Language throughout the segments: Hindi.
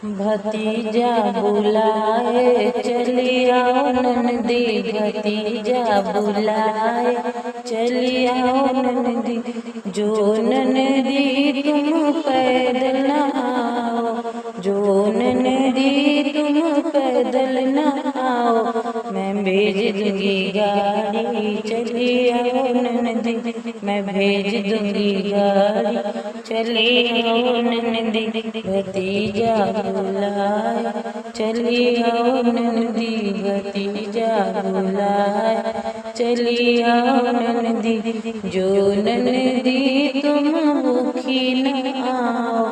भतीजा बुलाए चली आओ नंदी, भतीजा बुलाए चली आओ नंदी। जो नंदी तुम पैदल न आओ, जो नंदी तुम पैदल न आओ, मैं भेज दूंगी गाड़ी चली आओ नंदी, मैं भेज दूंगी गाड़ी चली आओ नंदी। भतीजा बुलाए चली आओ नंदी, भतीजा बुलाए चली आओ नंदी। जो नंदी तुम भूखी न आओ,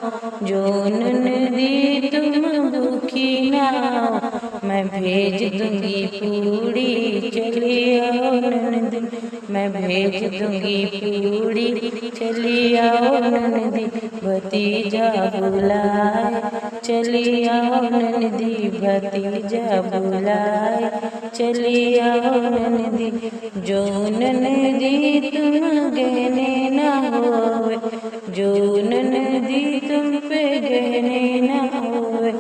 जो नंदी तुम भूखी न आओ, मैं भेज दूंगी पूड़ी चली आओ नंदी, मैं भेज दूंगी पूड़ी चली आओ नंदी। भतीजा बुलाए चली आओ नंदी, भतीजा बुलाए चली आओ नंदी। जो नंदी तुम गहने न होवे, जो नंदी तुम पे गहने न होवे,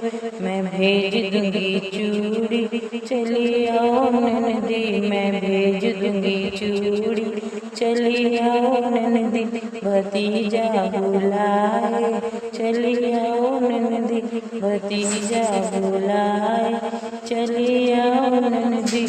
मैं भेज दूंगी चूड़ी चली आओ नंदी, मैं भेज दूंगी चूड़ी चली आओ नंदी। भतीजा बुलाए चली आओ नंदी, भतीजा बुलाए चली आओ नंदी।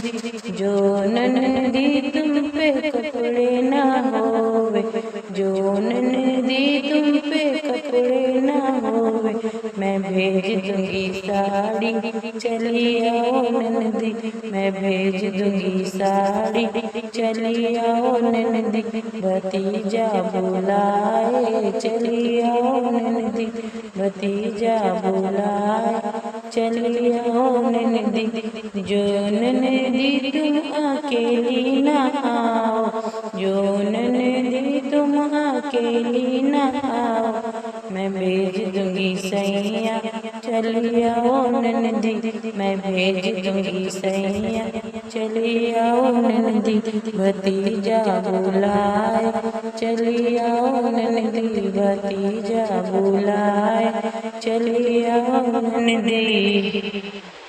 जो नंदी तुम पे कपड़े न होवे, जो नंदी तुम पे कपड़े न होवे, मैं भेज दूंगी साड़ी चली आओ नंदी, मैं भेज दूंगी साड़ी चली आओ नंदी। भतीजा बुलाए चली आओ नंदी, भतीजा बुलाए चली आओ नंदी। जो नंदी तुम अकेली न आओ, जो नंदी तुम अकेली न आओ, मैं भेज दूंगी सैया चली आओ नंदी, मैं भेज दूंगी सैया चली आओ नंदी। भतीजा बुलाए चली आओ नंदी, भतीजा बुलाए चली आओ नंदी।